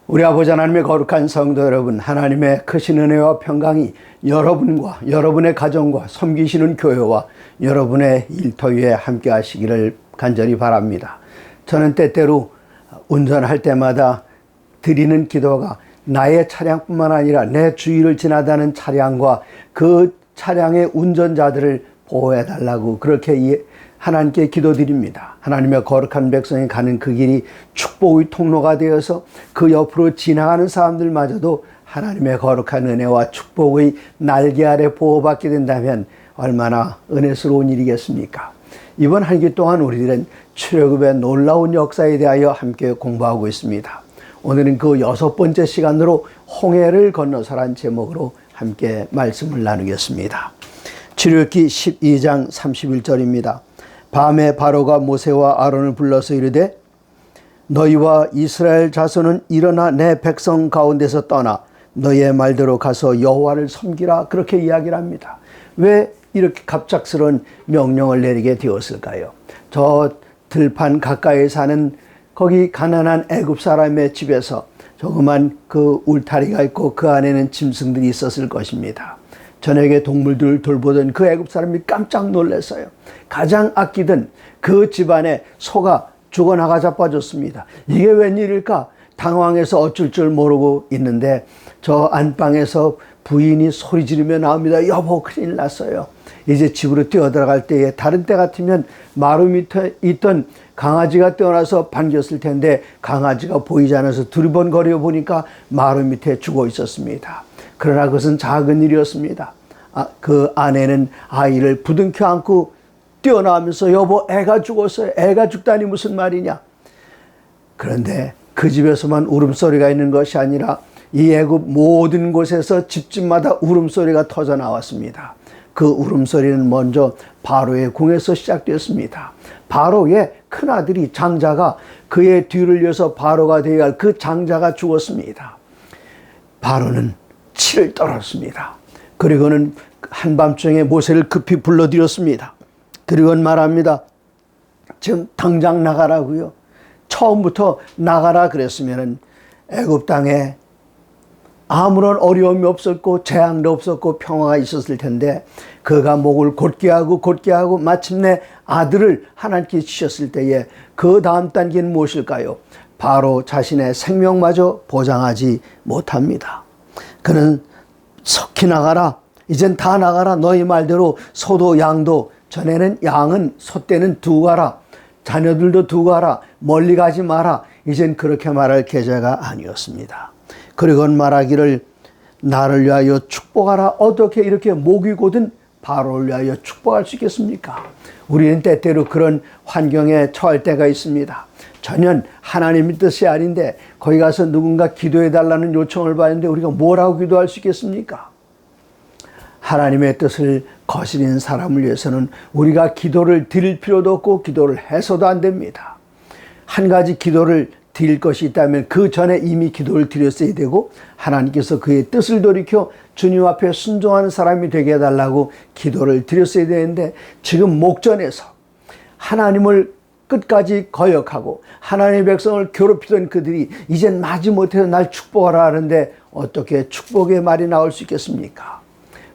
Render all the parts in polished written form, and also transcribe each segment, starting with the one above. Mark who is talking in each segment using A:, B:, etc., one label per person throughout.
A: 우리 아버지 하나님의 거룩한 성도 여러분, 하나님의 크신 은혜와 평강이 여러분과 여러분의 가정과 섬기시는 교회와 여러분의 일터위에 함께 하시기를 간절히 바랍니다. 저는 때때로 운전할 때마다 드리는 기도가 나의 차량뿐만 아니라 내 주위를 지나다니는 차량과 그 차량의 운전자들을 보호해달라고 그렇게 하나님께 기도드립니다. 하나님의 거룩한 백성이 가는 그 길이 축복의 통로가 되어서 그 옆으로 지나가는 사람들마저도 하나님의 거룩한 은혜와 축복의 날개 아래 보호받게 된다면 얼마나 은혜스러운 일이겠습니까? 이번 한 기 동안 우리들은 출애굽의 놀라운 역사에 대하여 함께 공부하고 있습니다. 오늘은 그 6번째 시간으로 홍해를 건너서란 제목으로 함께 말씀을 나누겠습니다. 출애굽기 12장 31절입니다. 밤에 바로가 모세와 아론을 불러서 이르되 너희와 이스라엘 자손은 일어나 내 백성 가운데서 떠나 너희의 말대로 가서 여호와를 섬기라, 그렇게 이야기를 합니다. 왜 이렇게 갑작스러운 명령을 내리게 되었을까요? 저 들판 가까이에 사는 거기 가난한 애굽 사람의 집에서 조그만 그 울타리가 있고 그 안에는 짐승들이 있었을 것입니다. 저녁에 동물들을 돌보던 그 애굽 사람이 깜짝 놀랐어요. 가장 아끼던 그 집안에 소가 죽어나가 자빠졌습니다. 이게 웬일일까? 당황해서 어쩔 줄 모르고 있는데 저 안방에서 부인이 소리 지르며 나옵니다. 여보, 큰일 났어요. 이제 집으로 뛰어들어갈 때에 다른 때 같으면 마루 밑에 있던 강아지가 뛰어나서 반겼을 텐데 강아지가 보이지 않아서 두리번거려 보니까 마루 밑에 죽어 있었습니다. 그러나 그것은 작은 일이었습니다. 그 아내는 아이를 부둥켜 안고 뛰어나오면서 여보, 애가 죽었어요. 애가 죽다니 무슨 말이냐. 그런데 그 집에서만 울음소리가 있는 것이 아니라 이 애굽 모든 곳에서 집집마다 울음소리가 터져 나왔습니다. 그 울음소리는 먼저 바로의 궁에서 시작되었습니다. 바로의 큰아들이 장자가 그의 뒤를 이어서 바로가 되어야 할 그 장자가 죽었습니다. 바로는 치를 떨었습니다. 그리고는 한밤중에 모세를 급히 불러들였습니다. 그리고는 말합니다. 지금 당장 나가라고요. 처음부터 나가라 그랬으면 애굽 땅에 아무런 어려움이 없었고 재앙도 없었고 평화가 있었을 텐데 그가 목을 곧게 하고 마침내 아들을 하나님께 주셨을 때에 그 다음 단계는 무엇일까요? 바로 자신의 생명마저 보장하지 못합니다. 그는 석히 나가라. 이젠 다 나가라. 너희 말대로 소도 양도, 전에는 양은 소떼는 두고 가라. 자녀들도 두고 가라. 멀리 가지 마라. 이젠 그렇게 말할 계제가 아니었습니다. 그리고는 말하기를 나를 위하여 축복하라. 어떻게 이렇게 목이 곧은 바로를 위하여 축복할 수 있겠습니까? 우리는 때때로 그런 환경에 처할 때가 있습니다. 전혀 하나님의 뜻이 아닌데 거기 가서 누군가 기도해 달라는 요청을 받는데 우리가 뭐라고 기도할 수 있겠습니까? 하나님의 뜻을 거스리는 사람을 위해서는 우리가 기도를 드릴 필요도 없고 기도를 해서도 안 됩니다. 한 가지 기도를 드릴 것이 있다면 그 전에 이미 기도를 드렸어야 되고 하나님께서 그의 뜻을 돌이켜 주님 앞에 순종하는 사람이 되게 해달라고 기도를 드렸어야 되는데 지금 목전에서 하나님을 끝까지 거역하고 하나님의 백성을 괴롭히던 그들이 이젠 마지못해서 날 축복하라 하는데 어떻게 축복의 말이 나올 수 있겠습니까?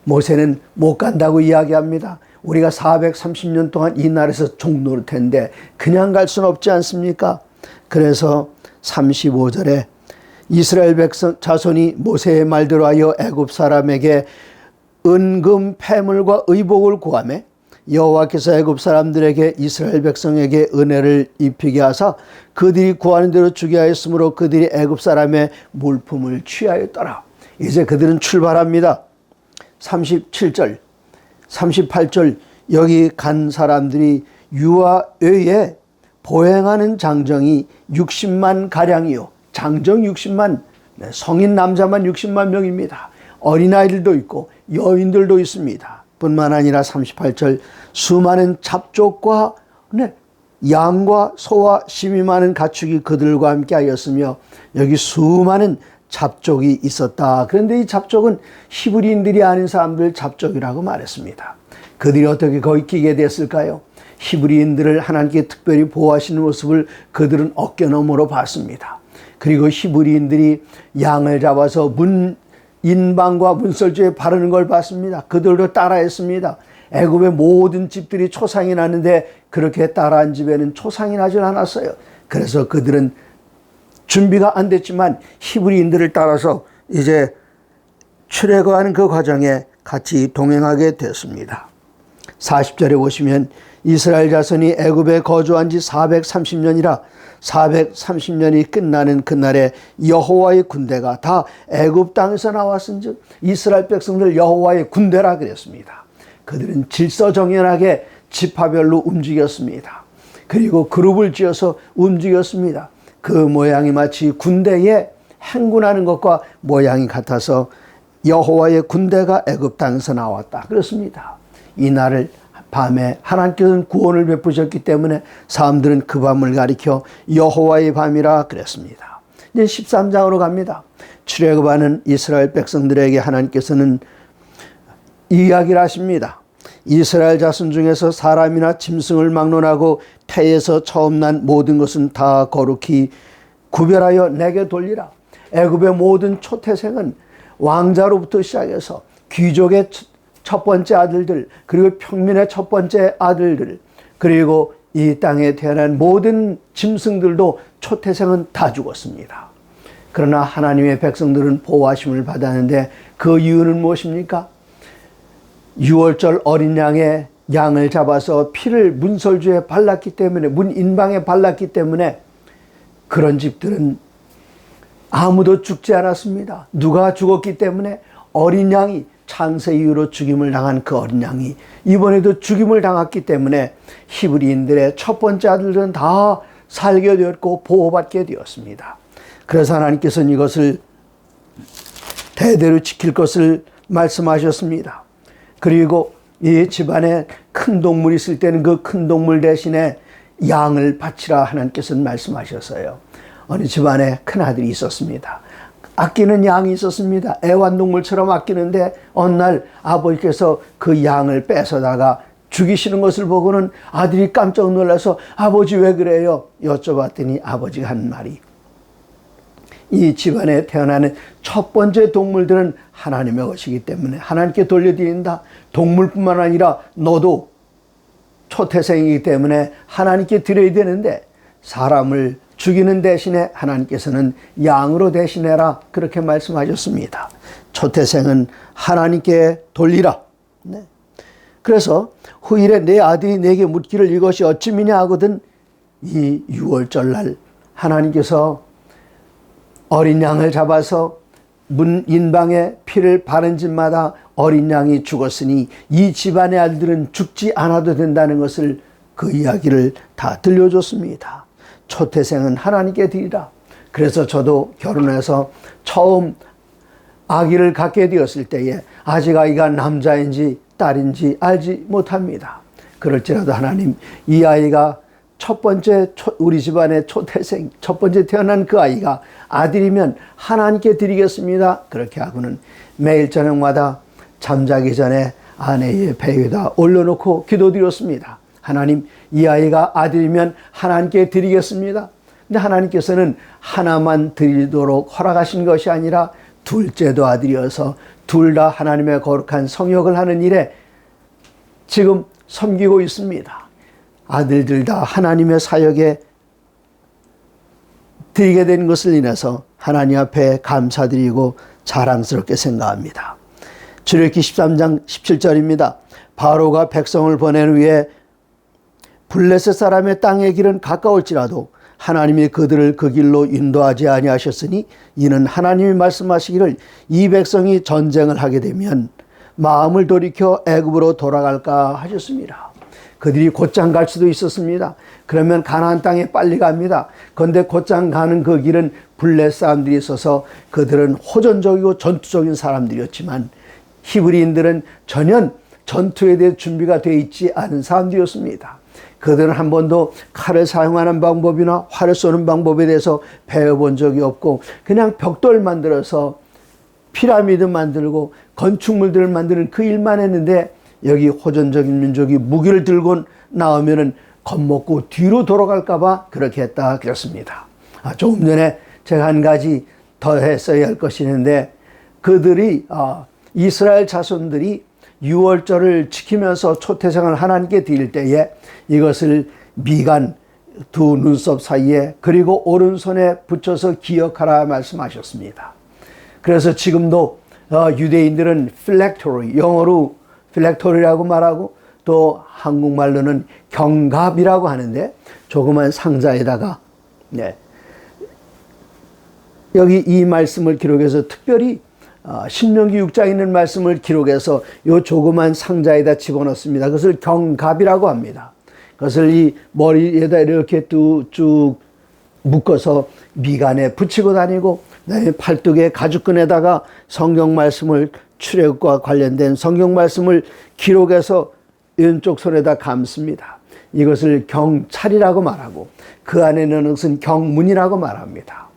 A: 모세는 못 간다고 이야기합니다. 우리가 430년 동안 이 나라에서 종노릇 텐데 그냥 갈 수는 없지 않습니까? 그래서 35절에 이스라엘 백성 자손이 모세의 말대로 하여 애굽 사람에게 은금 패물과 의복을 구하매 여호와께서 애굽 사람들에게 이스라엘 백성에게 은혜를 입히게 하사 그들이 구하는 대로 주게 하였으므로 그들이 애굽 사람의 물품을 취하였더라. 이제 그들은 출발합니다. 37절 38절 여기 간 사람들이 유아 외에 보행하는 장정이 60만 가량이요. 장정 60만, 성인 남자만 60만 명입니다. 어린아이들도 있고 여인들도 있습니다. 뿐만 아니라 38절 수많은 잡족과 양과 소와 심이 많은 가축이 그들과 함께 하였으며 여기 수많은 잡족이 있었다. 그런데 이 잡족은 히브리인들이 아닌 사람들 잡족이라고 말했습니다. 그들이 어떻게 거기 끼게 됐을까요? 히브리인들을 하나님께 특별히 보호하시는 모습을 그들은 어깨너머로 봤습니다. 그리고 히브리인들이 양을 잡아서 문 인방과 문설주에 바르는 걸 봤습니다. 그들도 따라했습니다. 애굽의 모든 집들이 초상이 나는데 그렇게 따라한 집에는 초상이 나질 않았어요. 그래서 그들은 준비가 안 됐지만 히브리인들을 따라서 이제 출애굽하는 그 과정에 같이 동행하게 됐습니다. 40절에 보시면 이스라엘 자손이 애굽에 거주한 지 430년이라 430년이 끝나는 그날에 여호와의 군대가 다 애굽 땅에서 나왔은즉 이스라엘 백성들 여호와의 군대라 그랬습니다. 그들은 질서정연하게 지파별로 움직였습니다. 그리고 그룹을 지어서 움직였습니다. 그 모양이 마치 군대에 행군하는 것과 모양이 같아서 여호와의 군대가 애굽 땅에서 나왔다 그렇습니다. 이날을 밤에 하나님께서는 구원을 베푸셨기 때문에 사람들은 그 밤을 가리켜 여호와의 밤이라 그랬습니다. 이제 13장으로 갑니다. 출애굽하는 이스라엘 백성들에게 하나님께서는 이야기를 하십니다. 이스라엘 자손 중에서 사람이나 짐승을 막론하고 태에서 처음 난 모든 것은 다 거룩히 구별하여 내게 돌리라. 애굽의 모든 초태생은 왕자로부터 시작해서 귀족의 첫 번째 아들들, 그리고 평민의 첫 번째 아들들, 그리고 이 땅에 태어난 모든 짐승들도 초태생은 다 죽었습니다. 그러나 하나님의 백성들은 보호하심을 받았는데 그 이유는 무엇입니까? 6월절 어린 양을 잡아서 피를 문설주에 발랐기 때문에, 문인방에 발랐기 때문에 그런 집들은 아무도 죽지 않았습니다. 누가 죽었기 때문에 어린 양이 창세 이후로 죽임을 당한 그 어린 양이 이번에도 죽임을 당했기 때문에 히브리인들의 첫 번째 아들들은 다 살게 되었고 보호받게 되었습니다. 그래서 하나님께서는 이것을 대대로 지킬 것을 말씀하셨습니다. 그리고 이 집안에 큰 동물이 있을 때는 그 큰 동물 대신에 양을 바치라 하나님께서는 말씀하셨어요. 어느 집안에 큰 아들이 있었습니다. 아끼는 양이 있었습니다. 애완동물처럼 아끼는데 어느 날 아버지께서 그 양을 뺏어다가 죽이시는 것을 보고는 아들이 깜짝 놀라서 아버지 왜 그래요? 여쭤봤더니 아버지가 한 말이, 이 집안에 태어나는 첫 번째 동물들은 하나님의 것이기 때문에 하나님께 돌려드린다. 동물뿐만 아니라 너도 초태생이기 때문에 하나님께 드려야 되는데 사람을 죽이는 대신에 하나님께서는 양으로 대신해라 그렇게 말씀하셨습니다. 초태생은 하나님께 돌리라. 네. 그래서 후일에 내 아들이 내게 묻기를 이것이 어찌미냐 하거든 이 6월절날 하나님께서 어린 양을 잡아서 문 인방에 피를 바른 집마다 어린 양이 죽었으니 이 집안의 아들들은 죽지 않아도 된다는 것을 그 이야기를 다 들려줬습니다. 초태생은 하나님께 드리라. 그래서 저도 결혼해서 처음 아기를 갖게 되었을 때에 아직 아이가 남자인지 딸인지 알지 못합니다. 그럴지라도 하나님, 이 아이가 첫 번째 우리 집안의 초태생, 첫 번째 태어난 그 아이가 아들이면 하나님께 드리겠습니다. 그렇게 하고는 매일 저녁마다 잠자기 전에 아내의 배 위에다 올려놓고 기도드렸습니다. 하나님, 이 아이가 아들이면 하나님께 드리겠습니다. 근데 하나님께서는 하나만 드리도록 허락하신 것이 아니라 둘째도 아들이어서 둘 다 하나님의 거룩한 성역을 하는 일에 지금 섬기고 있습니다. 아들들 다 하나님의 사역에 드리게 된 것을 인해서 하나님 앞에 감사드리고 자랑스럽게 생각합니다. 출애굽기 13장 17절입니다. 바로가 백성을 보낸 후에 블레셋 사람의 땅의 길은 가까울지라도 하나님이 그들을 그 길로 인도하지 아니하셨으니 이는 하나님이 말씀하시기를 이 백성이 전쟁을 하게 되면 마음을 돌이켜 애굽으로 돌아갈까 하셨습니다. 그들이 곧장 갈 수도 있었습니다. 그러면 가나안 땅에 빨리 갑니다. 그런데 곧장 가는 그 길은 블레셋 사람들이 있어서 그들은 호전적이고 전투적인 사람들이었지만 히브리인들은 전혀 전투에 대해 준비가 되어 있지 않은 사람들이었습니다. 그들은 한 번도 칼을 사용하는 방법이나 활을 쏘는 방법에 대해서 배워본 적이 없고 그냥 벽돌 만들어서 피라미드 만들고 건축물들을 만드는 그 일만 했는데 여기 호전적인 민족이 무기를 들고 나오면은 겁먹고 뒤로 돌아갈까 봐 그렇게 했다 그랬습니다. 조금 전에 제가 한 가지 더 했어야 할 것이 있는데, 그들이 이스라엘 자손들이 유월절을 지키면서 초태생을 하나님께 드릴 때에 이것을 미간 두 눈썹 사이에 그리고 오른손에 붙여서 기억하라 말씀하셨습니다. 그래서 지금도 유대인들은 필렉토리, 영어로 필렉토리라고 말하고 또 한국말로는 경갑이라고 하는데, 조그만 상자에다가 여기 이 말씀을 기록해서 특별히 신명기 6장에 있는 말씀을 기록해서 이 조그만 상자에다 집어넣습니다. 그것을 경갑이라고 합니다. 그것을 이 머리에다 이렇게 쭉 묶어서 미간에 붙이고 다니고, 팔뚝에 가죽끈에다가 성경 말씀을, 출애굽과 관련된 성경 말씀을 기록해서 왼쪽 손에다 감습니다. 이것을 경찰이라고 말하고 그 안에 넣는 것은 경문이라고 말합니다.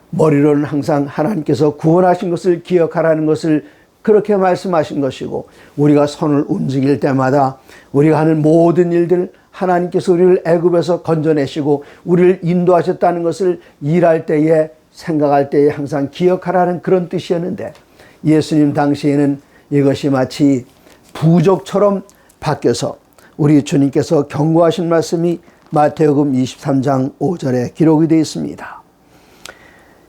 A: 머리로는 항상 하나님께서 구원하신 것을 기억하라는 것을 그렇게 말씀하신 것이고, 우리가 손을 움직일 때마다 우리가 하는 모든 일들, 하나님께서 우리를 애굽에서 건져내시고 우리를 인도하셨다는 것을 일할 때에, 생각할 때에 항상 기억하라는 그런 뜻이었는데, 예수님 당시에는 이것이 마치 부족처럼 바뀌어서 우리 주님께서 경고하신 말씀이 마태복음 23장 5절에 기록이 되어 있습니다.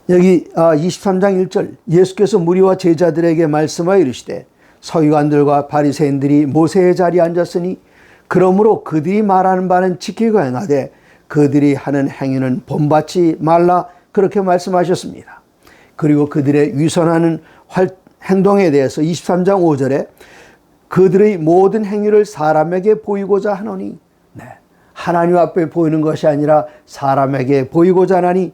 A: 여기 23장 1절, 예수께서 무리와 제자들에게 말씀하여 이르시되 서기관들과 바리새인들이 모세의 자리에 앉았으니 그러므로 그들이 말하는 바는 지키고 행하되 그들이 하는 행위는 본받지 말라, 그렇게 말씀하셨습니다. 그리고 그들의 위선하는 행동에 대해서 23장 5절에 그들의 모든 행위를 사람에게 보이고자 하노니, 하나님 앞에 보이는 것이 아니라 사람에게 보이고자 하나니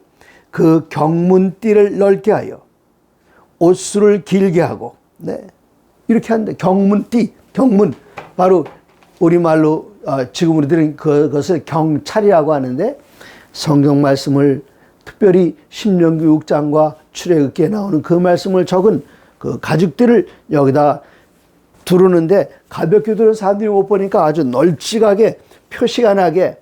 A: 그 경문띠를 넓게 하여 옷수를 길게 하고, 이렇게 한다. 경문띠, 경문, 바로 우리말로 지금 우리들은 그것을 경찰이라고 하는데, 성경 말씀을 특별히 신명기 6장과 출애굽기에 나오는 그 말씀을 적은 그 가죽들을 여기다 두르는데, 가볍게 두른 사람들이 못 보니까 아주 널찍하게 표시가 나게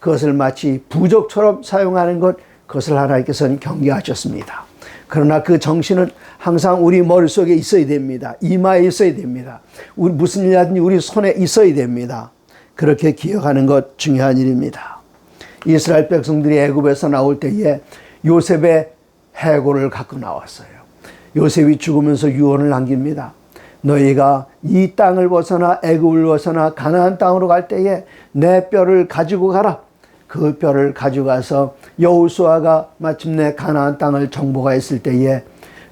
A: 그것을 마치 부적처럼 사용하는 것, 그것을 하나님께서는 경계하셨습니다. 그러나 그 정신은 항상 우리 머릿속에 있어야 됩니다. 이마에 있어야 됩니다. 우리 무슨 일 하든지 우리 손에 있어야 됩니다. 그렇게 기억하는 것 중요한 일입니다. 이스라엘 백성들이 애굽에서 나올 때에 요셉의 해골을 갖고 나왔어요. 요셉이 죽으면서 유언을 남깁니다. 너희가 이 땅을 벗어나 애굽을 벗어나 가나안 땅으로 갈 때에 내 뼈를 가지고 가라. 그 뼈를 가져가서 여호수아가 마침내 가나안 땅을 정복했을 때에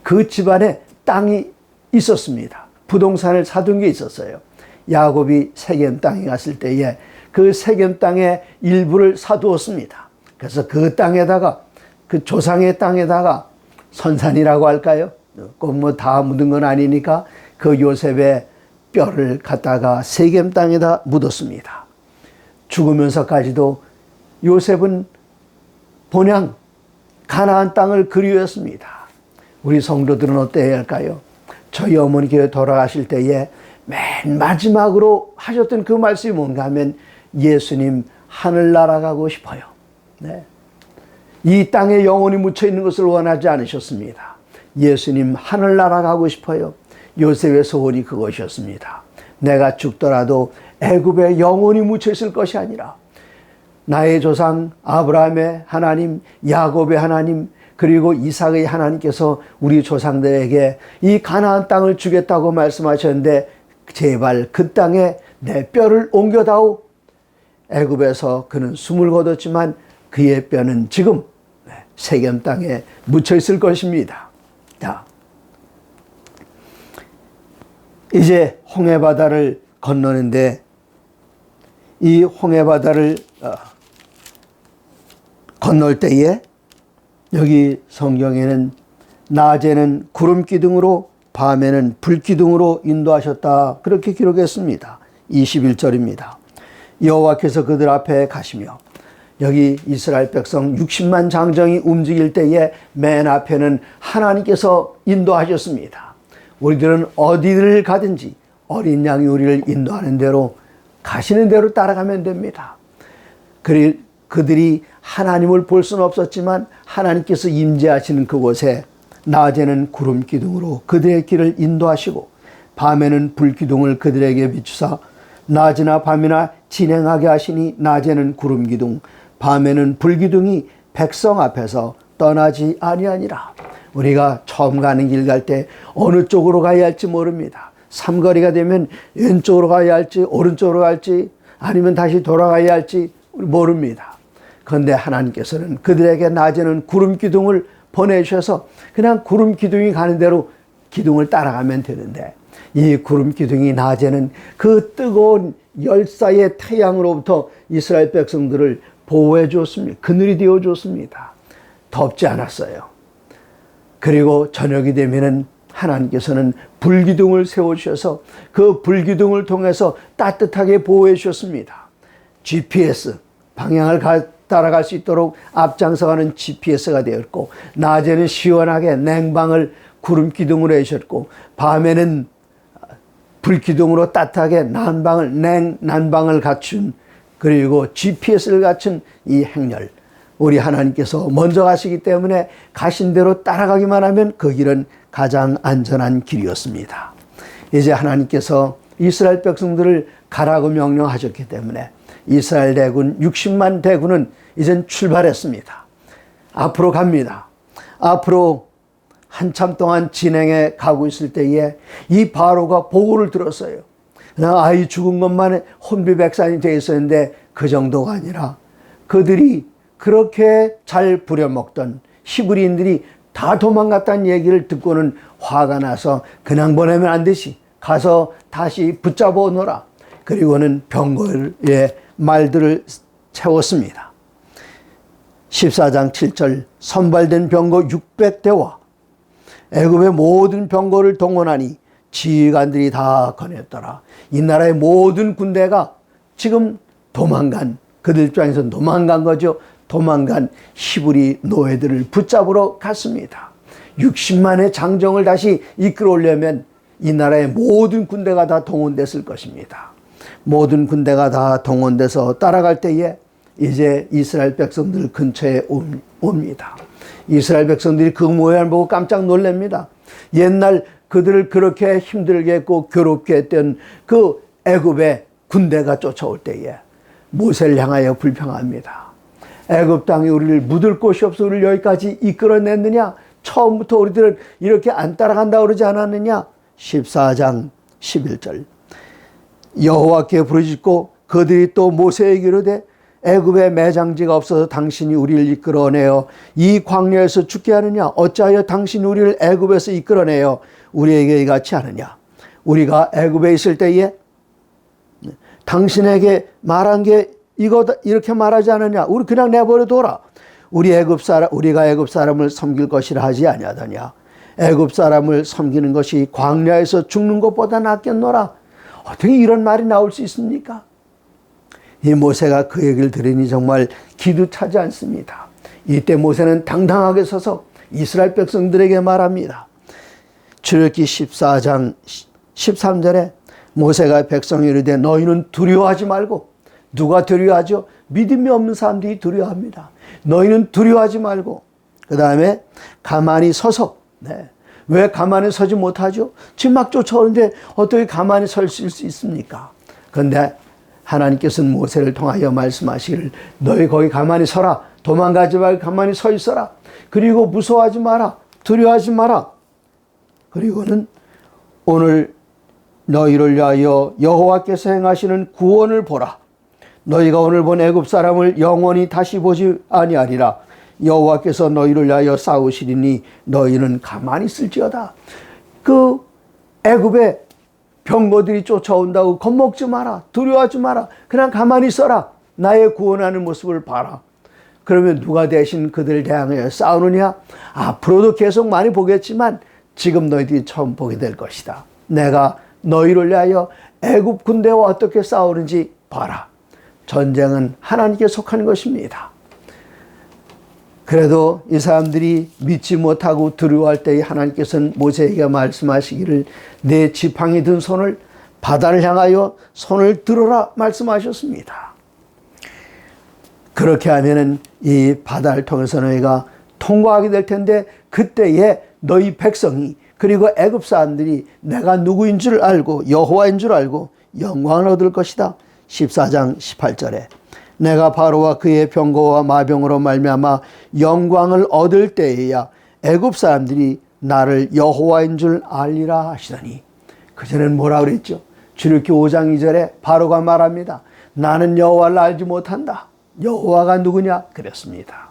A: 그 집안에 땅이 있었습니다. 부동산을 사둔 게 있었어요. 야곱이 세겜 땅에 갔을 때에 그 세겜 땅의 일부를 사두었습니다. 그래서 그 땅에다가, 그 조상의 땅에다가, 선산이라고 할까요? 꼭 뭐 다 묻은 건 아니니까 그 요셉의 뼈를 갖다가 세겜 땅에다 묻었습니다. 죽으면서까지도 요셉은 본향 가나안 땅을 그리웠습니다. 우리 성도들은 어때야 할까요? 저희 어머니 교회 돌아가실 때에 맨 마지막으로 하셨던 그 말씀이 뭔가 하면, 예수님 하늘나라 가고 싶어요. 이 땅에 영원히 묻혀있는 것을 원하지 않으셨습니다. 예수님 하늘나라 가고 싶어요. 요셉의 소원이 그것이었습니다. 내가 죽더라도 애굽에 영원히 묻혀있을 것이 아니라 나의 조상 아브라함의 하나님, 야곱의 하나님, 그리고 이삭의 하나님께서 우리 조상들에게 이 가나안 땅을 주겠다고 말씀하셨는데, 제발 그 땅에 내 뼈를 옮겨다오. 애굽에서 그는 숨을 거뒀지만 그의 뼈는 지금 세겜 땅에 묻혀 있을 것입니다. 자, 이제 홍해바다를 건너는데, 이 홍해바다를 건널 때에 여기 성경에는 낮에는 구름 기둥으로 밤에는 불 기둥으로 인도하셨다, 그렇게 기록했습니다. 21절입니다. 여호와께서 그들 앞에 가시며, 여기 이스라엘 백성 60만 장정이 움직일 때에 맨 앞에는 하나님께서 인도하셨습니다. 우리들은 어디를 가든지 어린 양이 우리를 인도하는 대로, 가시는 대로 따라가면 됩니다. 그들이 하나님을 볼 수는 없었지만 하나님께서 임재하시는 그곳에 낮에는 구름 기둥으로 그들의 길을 인도하시고 밤에는 불 기둥을 그들에게 비추사 낮이나 밤이나 진행하게 하시니 낮에는 구름 기둥 밤에는 불 기둥이 백성 앞에서 떠나지 아니하니라. 우리가 처음 가는 길 갈 때 어느 쪽으로 가야 할지 모릅니다. 삼거리가 되면 왼쪽으로 가야 할지 오른쪽으로 갈지 아니면 다시 돌아가야 할지 모릅니다. 그런데 하나님께서는 그들에게 낮에는 구름 기둥을 보내주셔서 그냥 구름 기둥이 가는 대로 기둥을 따라가면 되는데 이 구름 기둥이 낮에는 그 뜨거운 열사의 태양으로부터 이스라엘 백성들을 보호해 주었습니다. 그늘이 되어 주었습니다. 덥지 않았어요. 그리고 저녁이 되면은 하나님께서는 불기둥을 세워주셔서 그 불기둥을 통해서 따뜻하게 보호해 주셨습니다. GPS, 방향을 따라갈 수 있도록 앞장서가는 GPS가 되었고 낮에는 시원하게 냉방을 구름기둥으로 해주셨고 밤에는 불기둥으로 따뜻하게 난방을 갖춘 그리고 GPS를 갖춘 이 행렬 우리 하나님께서 먼저 가시기 때문에 가신 대로 따라가기만 하면 그 길은 가장 안전한 길이었습니다. 이제 하나님께서 이스라엘 백성들을 가라고 명령하셨기 때문에 이스라엘 대군 60만 대군은 이젠 출발했습니다. 앞으로 갑니다. 앞으로 한참 동안 진행해 가고 있을 때에 이 바로가 보고를 들었어요. 그냥 아이 죽은 것만 혼비백산이 되어 있었는데 그 정도가 아니라 그들이 그렇게 잘 부려먹던 히브리인들이 다 도망갔다는 얘기를 듣고는 화가 나서 그냥 보내면 안 되지. 가서 다시 붙잡아 오너라. 그리고는 병거에 말들을 채웠습니다. 14장 7절 선발된 병거 600대와 애굽의 모든 병거를 동원하니 지휘관들이 다 거냈더라. 이 나라의 모든 군대가 지금 도망간 그들 입장에서 도망간 거죠. 도망간 히브리 노예들을 붙잡으러 갔습니다. 60만의 장정을 다시 이끌어오려면 이 나라의 모든 군대가 다 동원됐을 것입니다. 모든 군대가 다 동원돼서 따라갈 때에 이제 이스라엘 백성들 근처에 옵니다. 이스라엘 백성들이 그 모양을 보고 깜짝 놀랍니다. 옛날 그들을 그렇게 힘들게 했고 괴롭게 했던 그 애굽의 군대가 쫓아올 때에 모세를 향하여 불평합니다. 애굽 땅에 우리를 묻을 곳이 없어 우리를 여기까지 이끌어냈느냐? 처음부터 우리들은 이렇게 안 따라간다고 그러지 않았느냐? 14장 11절 여호와께 부르짖고 그들이 또 모세에게 이르되 애굽에 매장지가 없어서 당신이 우리를 이끌어내어 이 광야에서 죽게 하느냐? 어찌하여 당신이 우리를 애굽에서 이끌어내어 우리에게 이같이 하느냐? 우리가 애굽에 있을 때에 당신에게 말한 게 이거다 이렇게 말하지 않느냐? 우리 그냥 내버려 둬라. 우리가 애굽 사람을 섬길 것이라 하지 아니하더냐? 애굽 사람을 섬기는 것이 광야에서 죽는 것보다 낫겠노라. 어떻게 이런 말이 나올 수 있습니까? 이 모세가 그 얘기를 들으니 정말 기도 차지 않습니다. 이때 모세는 당당하게 서서 이스라엘 백성들에게 말합니다. 출애굽기 14장 13절에 모세가 백성에 이르되 너희는 두려워하지 말고 누가 두려워하죠? 믿음이 없는 사람들이 두려워합니다. 너희는 두려워하지 말고 그 다음에 가만히 서서 왜 가만히 서지 못하죠? 지금 막 쫓아오는데 어떻게 가만히 설 수 있습니까? 그런데 하나님께서는 모세를 통하여 말씀하시기를 너희 거기 가만히 서라. 도망가지 말고 가만히 서 있어라. 그리고 무서워하지 마라. 두려워하지 마라. 그리고는 오늘 너희를 위하여 여호와께서 행하시는 구원을 보라. 너희가 오늘 본 애굽 사람을 영원히 다시 보지 아니하리라. 여호와께서 너희를 위하여 싸우시리니 너희는 가만히 있을지어다. 그 애굽의 병거들이 쫓아온다고 겁먹지 마라. 두려워하지 마라. 그냥 가만히 있어라. 나의 구원하는 모습을 봐라. 그러면 누가 대신 그들을 대항하여 싸우느냐? 앞으로도 계속 많이 보겠지만 지금 너희들이 처음 보게 될 것이다. 내가 너희를 위하여 애굽 군대와 어떻게 싸우는지 봐라. 전쟁은 하나님께 속한 것입니다. 그래도 이 사람들이 믿지 못하고 두려워할 때에 하나님께서는 모세에게 말씀하시기를 내 지팡이 든 손을 바다를 향하여 손을 들어라 말씀하셨습니다. 그렇게 하면은 이 바다를 통해서 너희가 통과하게 될 텐데 그때에 너희 백성이 그리고 애굽 사람들이 내가 누구인 줄 알고 여호와인 줄 알고 영광을 얻을 것이다. 14장 18절에 내가 바로와 그의 병거와 마병으로 말미암아 영광을 얻을 때에야 애굽 사람들이 나를 여호와인 줄 알리라 하시더니 그전에는 뭐라 그랬죠? 출애굽기 5장 2절에 바로가 말합니다. 나는 여호와를 알지 못한다. 여호와가 누구냐? 그랬습니다.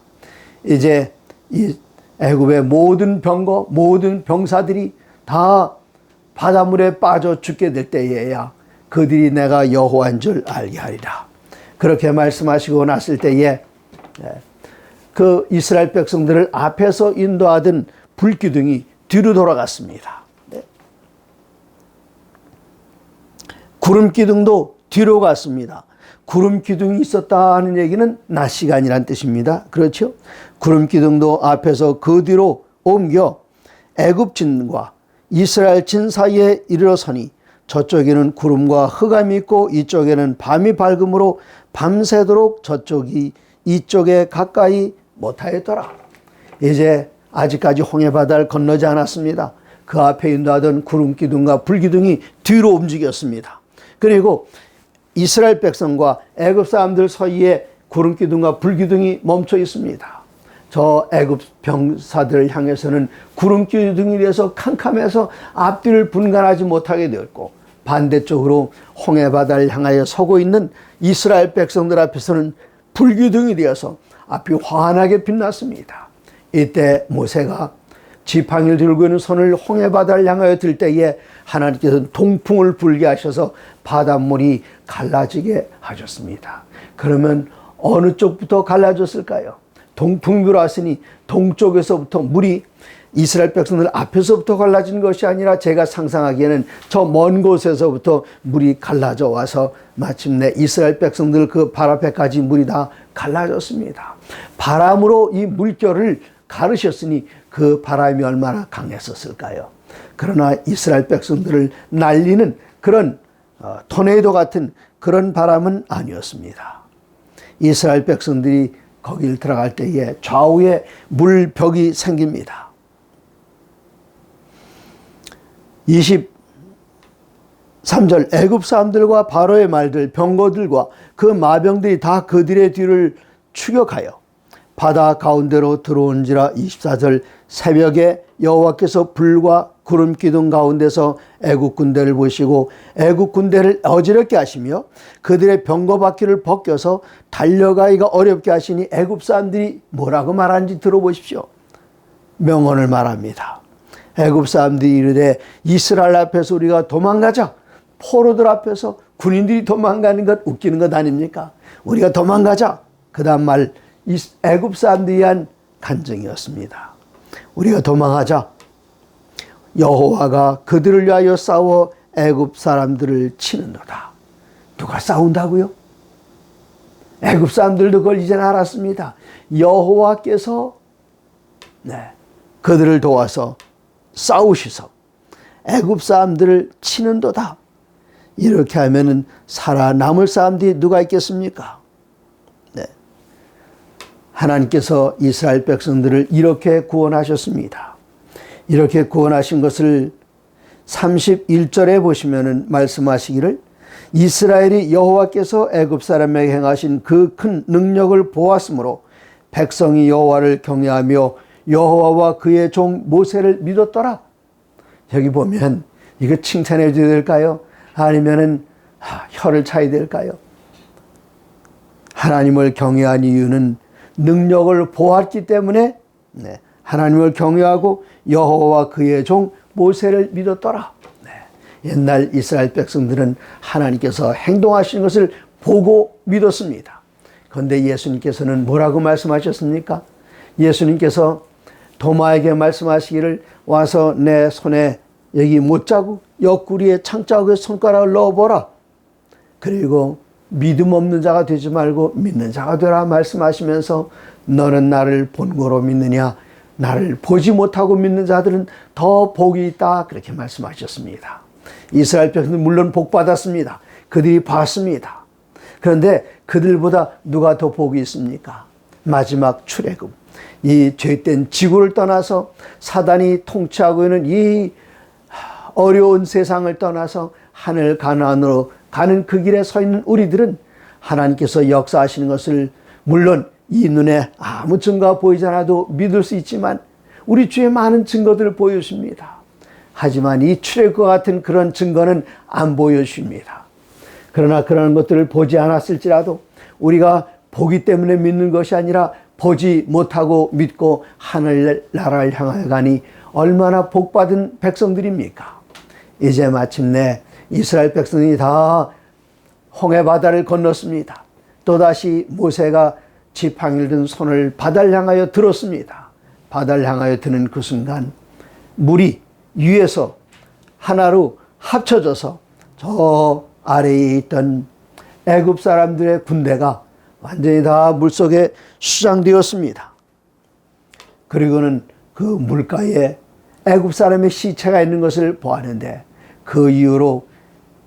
A: 이제 이 애굽의 모든 병거, 모든 병사들이 다 바닷물에 빠져 죽게 될 때에야 그들이 내가 여호와인 줄 알게 하리라. 그렇게 말씀하시고 났을 때에 그 이스라엘 백성들을 앞에서 인도하던 불기둥이 뒤로 돌아갔습니다. 구름 기둥도 뒤로 갔습니다. 구름 기둥이 있었다 하는 얘기는 낮 시간이란 뜻입니다. 그렇죠? 구름 기둥도 앞에서 그 뒤로 옮겨 애굽 진과 이스라엘 진 사이에 이르러서니 저쪽에는 구름과 흑암이 있고 이쪽에는 밤이 밝음으로 밤새도록 저쪽이 이쪽에 가까이 못하였더라. 이제 아직까지 홍해바다를 건너지 않았습니다. 그 앞에 인도하던 구름 기둥과 불 기둥이 뒤로 움직였습니다. 그리고 이스라엘 백성과 애굽 사람들 사이에 구름 기둥과 불 기둥이 멈춰 있습니다. 저 애굽 병사들을 향해서는 구름 기둥이 돼서 캄캄해서 앞뒤를 분간하지 못하게 되었고 반대쪽으로 홍해바다를 향하여 서고 있는 이스라엘 백성들 앞에서는 불 기둥이 되어서 앞이 환하게 빛났습니다. 이때 모세가 지팡이를 들고 있는 손을 홍해바다를 향하여 들 때에 하나님께서는 동풍을 불게 하셔서 바닷물이 갈라지게 하셨습니다. 그러면 어느 쪽부터 갈라졌을까요? 동풍이 불어왔으니 동쪽에서부터 물이 이스라엘 백성들 앞에서부터 갈라진 것이 아니라 제가 상상하기에는 저 먼 곳에서부터 물이 갈라져 와서 마침내 이스라엘 백성들 그 발 앞에까지 물이 다 갈라졌습니다. 바람으로 이 물결을 가르셨으니 그 바람이 얼마나 강했었을까요? 그러나 이스라엘 백성들을 날리는 그런 토네이도 같은 그런 바람은 아니었습니다. 이스라엘 백성들이 거기를 들어갈 때에 좌우에 물벽이 생깁니다. 23절 애굽 사람들과 바로의 말들 병거들과 그 마병들이 다 그들의 뒤를 추격하여 바다 가운데로 들어온지라. 24절 새벽에 여호와께서 불과 구름 기둥 가운데서 애굽 군대를 보시고 애굽 군대를 어지럽게 하시며 그들의 병거 바퀴를 벗겨서 달려가기가 어렵게 하시니 애굽 사람들이 뭐라고 말하는지 들어보십시오. 명언을 말합니다. 애굽 사람들이 이르되 이스라엘 앞에서 우리가 도망가자. 포로들 앞에서 군인들이 도망가는 것 웃기는 것 아닙니까? 우리가 도망가자. 그 다음 말 애굽 사람들이 한 간증이었습니다. 우리가 도망하자. 여호와가 그들을 위하여 싸워 애굽 사람들을 치는도다. 누가 싸운다고요? 애굽 사람들도 그걸 이제는 알았습니다. 여호와께서 그들을 도와서 싸우시서 애굽 사람들을 치는도다. 이렇게 하면은 살아남을 사람들이 누가 있겠습니까? 하나님께서 이스라엘 백성들을 이렇게 구원하셨습니다. 이렇게 구원하신 것을 31절에 보시면은 말씀하시기를 이스라엘이 여호와께서 애굽 사람에게 행하신 그 큰 능력을 보았으므로 백성이 여호와를 경외하며 여호와와 그의 종 모세를 믿었더라. 여기 보면 이거 칭찬해 줘야 될까요? 아니면은 혀를 차야 될까요? 하나님을 경외한 이유는 능력을 보았기 때문에 하나님을 경외하고 여호와와 그의 종 모세를 믿었더라. 옛날 이스라엘 백성들은 하나님께서 행동하시는 것을 보고 믿었습니다. 그런데 예수님께서는 뭐라고 말씀하셨습니까? 예수님께서 도마에게 말씀하시기를 와서 내 손에 여기 못자국 옆구리에 창자국에 손가락을 넣어보라. 그리고 믿음 없는 자가 되지 말고 믿는 자가 되라 말씀하시면서 너는 나를 본고로 믿느냐? 나를 보지 못하고 믿는 자들은 더 복이 있다. 그렇게 말씀하셨습니다. 이스라엘 백성들은 물론 복 받았습니다. 그들이 봤습니다. 그런데 그들보다 누가 더 복이 있습니까? 마지막 출애굽. 이 죄된 지구를 떠나서 사단이 통치하고 있는 이 어려운 세상을 떠나서 하늘 가나안으로 가는 그 길에 서 있는 우리들은 하나님께서 역사하시는 것을 물론 이 눈에 아무 증거가 보이지 않아도 믿을 수 있지만 우리 주의 많은 증거들을 보여줍니다. 하지만 이 출애굽과 같은 그런 증거는 안 보여줍니다. 그러나 그런 것들을 보지 않았을지라도 우리가 보기 때문에 믿는 것이 아니라 보지 못하고 믿고 하늘나라를 향하여 가니 얼마나 복받은 백성들입니까? 이제 마침내 이스라엘 백성이 다 홍해바다를 건넜습니다. 또다시 모세가 지팡이를 든 손을 바다를 향하여 들었습니다. 바다를 향하여 드는 그 순간 물이 위에서 하나로 합쳐져서 저 아래에 있던 애굽 사람들의 군대가 완전히 다 물속에 수장되었습니다. 그리고는 그 물가에 애굽 사람의 시체가 있는 것을 보았는데 그 이후로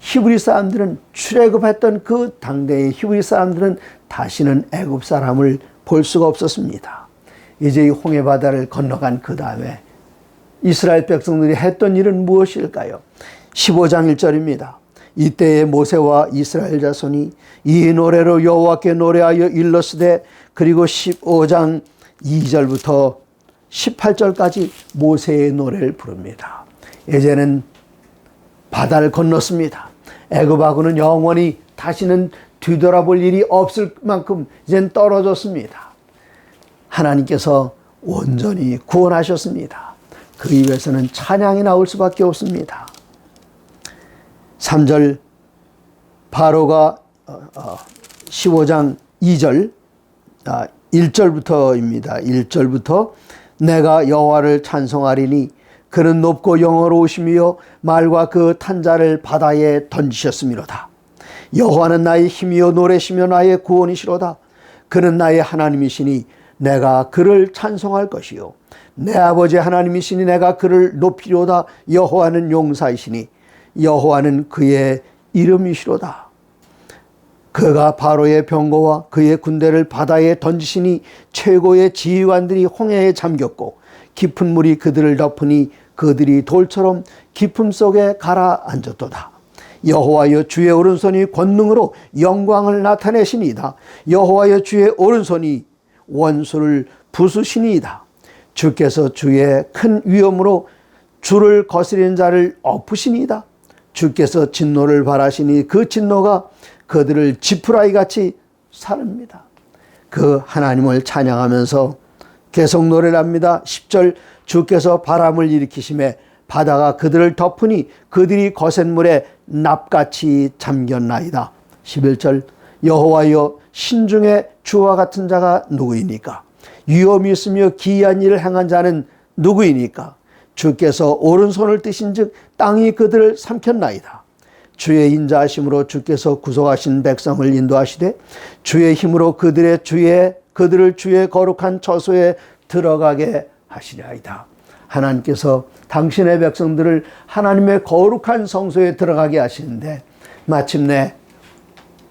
A: 히브리 사람들은 출애굽했던 그 당대의 히브리 사람들은 다시는 애굽 사람을 볼 수가 없었습니다. 이제 이 홍해바다를 건너간 그 다음에 이스라엘 백성들이 했던 일은 무엇일까요? 15장 1절입니다. 이때에 모세와 이스라엘 자손이 이 노래로 여호와께 노래하여 일렀으되 그리고 15장 2절부터 18절까지 모세의 노래를 부릅니다. 이제는 바다를 건넜습니다. 애굽하고는 영원히 다시는 뒤돌아볼 일이 없을 만큼 이젠 떨어졌습니다. 하나님께서 온전히 구원하셨습니다. 그 입에서는 찬양이 나올 수밖에 없습니다. 3절 바로가 15장 2절 1절부터입니다. 1절부터 내가 여호와를 찬송하리니 그는 높고 영어로우시며 말과 그 탄자를 바다에 던지셨음이로다. 여호와는 나의 힘이요 노래시며 나의 구원이시로다. 그는 나의 하나님이시니 내가 그를 찬송할 것이요 내 아버지 하나님이시니 내가 그를 높이리로다. 여호와는 용사이시니 여호와는 그의 이름이시로다. 그가 바로의 병거와 그의 군대를 바다에 던지시니 최고의 지휘관들이 홍해에 잠겼고 깊은 물이 그들을 덮으니 그들이 돌처럼 깊음 속에 가라앉았도다. 여호와여 주의 오른손이 권능으로 영광을 나타내시니이다. 여호와여 주의 오른손이 원수를 부수시니이다. 주께서 주의 큰 위엄으로 주를 거스리는 자를 엎으시니이다. 주께서 진노를 발하시니 그 진노가 그들을 지푸라기 같이 사릅니다. 그 하나님을 찬양하면서 계속 노래를 합니다. 10절 주께서 바람을 일으키심에 바다가 그들을 덮으니 그들이 거센 물에 납같이 잠겼나이다. 11절 여호와여 신중에 주와 같은 자가 누구이니까? 위엄이 있으며 기이한 일을 행한 자는 누구이니까? 주께서 오른손을 뜨신 즉 땅이 그들을 삼켰나이다. 주의 인자하심으로 주께서 구속하신 백성을 인도하시되 주의 힘으로 그들을 주의 거룩한 처소에 들어가게 하시리이다. 하나님께서 당신의 백성들을 하나님의 거룩한 성소에 들어가게 하시는데 마침내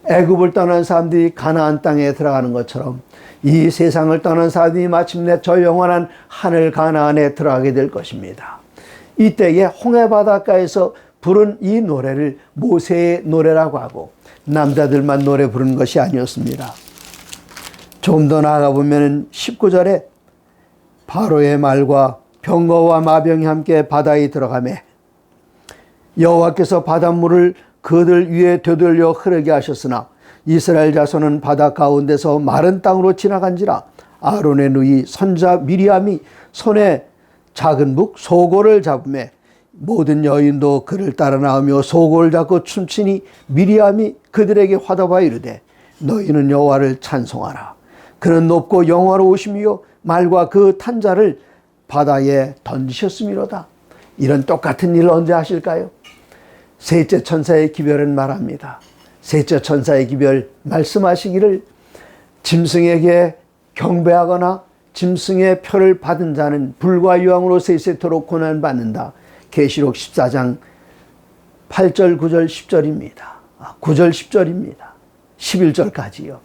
A: 애굽을 떠난 사람들이 가나안 땅에 들어가는 것처럼 이 세상을 떠난 사람들이 마침내 저 영원한 하늘 가나안에 들어가게 될 것입니다. 이때에 홍해바닷가에서 부른 이 노래를 모세의 노래라고 하고 남자들만 노래 부르는 것이 아니었습니다. 좀 더 나아가 보면 19절에 바로의 말과 병거와 마병이 함께 바다에 들어가매 여호와께서 바닷물을 그들 위에 되돌려 흐르게 하셨으나 이스라엘 자손은 바다 가운데서 마른 땅으로 지나간지라. 아론의 누이 선자 미리암이 손에 작은 북 소고를 잡으매 모든 여인도 그를 따라 나오며 소고를 잡고 춤추니 미리암이 그들에게 화답하여 이르되 너희는 여호와를 찬송하라. 그는 높고 영화로우시며 말과 그 탄자를 바다에 던지셨음이로다. 이런 똑같은 일을 언제 하실까요? 셋째 천사의 기별은 말합니다. 셋째 천사의 기별 말씀하시기를 짐승에게 경배하거나 짐승의 표를 받은 자는 불과 유황으로 세세토록 고난받는다. 계시록 14장 8절 9절 10절입니다. 9절 10절입니다. 11절까지요.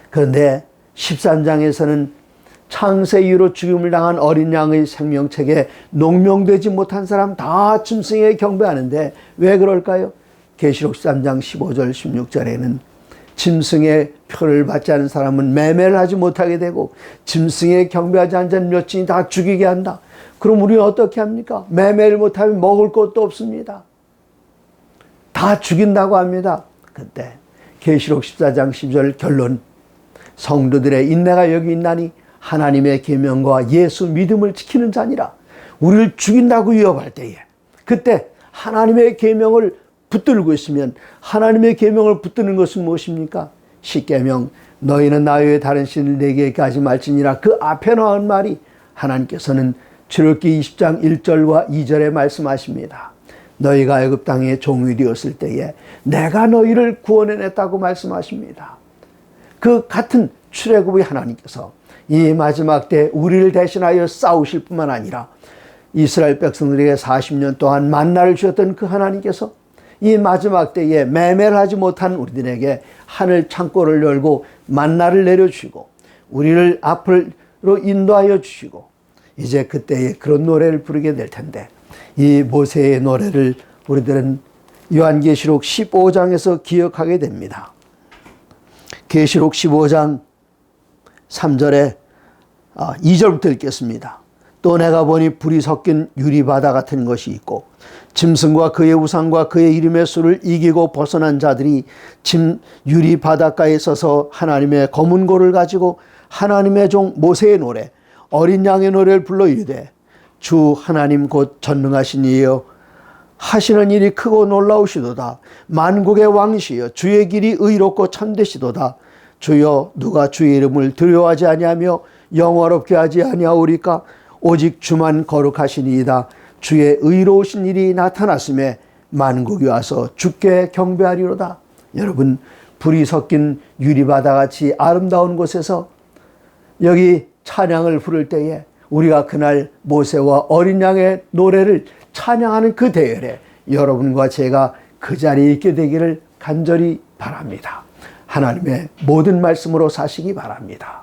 A: 그런데 13장에서는 창세 이후로 죽임을 당한 어린 양의 생명책에 농명되지 못한 사람 다 짐승에 경배하는데 왜 그럴까요? 계시록 13장 15절 16절에는 짐승의 표를 받지 않은 사람은 매매를 하지 못하게 되고 짐승에 경배하지 않은 자는 몇진이 다 죽이게 한다. 그럼 우리는 어떻게 합니까? 매매를 못하면 먹을 것도 없습니다. 다 죽인다고 합니다. 그때 계시록 14장 10절 결론, 성도들의 인내가 여기 있나니 하나님의 계명과 예수 믿음을 지키는 자니라. 우리를 죽인다고 위협할 때에 그때 하나님의 계명을 붙들고 있으면, 하나님의 계명을 붙드는 것은 무엇입니까? 십계명, 너희는 나 외에 다른 신을 내게 하지 말지니라. 그 앞에 나온 말이 하나님께서는 출애굽기 20장 1절과 2절에 말씀하십니다. 너희가 애굽 땅에 종이 되었을 때에 내가 너희를 구원해냈다고 말씀하십니다. 그 같은 출애굽의 하나님께서 이 마지막 때 우리를 대신하여 싸우실 뿐만 아니라 이스라엘 백성들에게 40년 동안 만나를 주셨던 그 하나님께서 이 마지막 때에 매매를 하지 못한 우리들에게 하늘 창고를 열고 만나를 내려주시고 우리를 앞으로 인도하여 주시고 이제 그때에 그런 노래를 부르게 될 텐데, 이 모세의 노래를 우리들은 요한계시록 15장에서 기억하게 됩니다. 계시록 15장 3절에 2절부터 읽겠습니다. 또 내가 보니 불이 섞인 유리바다 같은 것이 있고 짐승과 그의 우상과 그의 이름의 수를 이기고 벗어난 자들이 유리 바닷가에 서서 하나님의 검은 고를 가지고 하나님의 종 모세의 노래, 어린 양의 노래를 불러 이르되 주 하나님 곧 전능하신 이여 하시는 일이 크고 놀라우시도다. 만국의 왕이시여 주의 길이 의롭고 참되시도다. 주여 누가 주의 이름을 두려워하지 아니하며 영화롭게 하지 아니하오리까? 오직 주만 거룩하시니이다. 주의 의로우신 일이 나타났음에 만국이 와서 주께 경배하리로다. 여러분, 불이 섞인 유리바다같이 아름다운 곳에서 여기 찬양을 부를 때에 우리가 그날 모세와 어린 양의 노래를 찬양하는 그 대열에 여러분과 제가 그 자리에 있게 되기를 간절히 바랍니다. 하나님의 모든 말씀으로 사시기 바랍니다.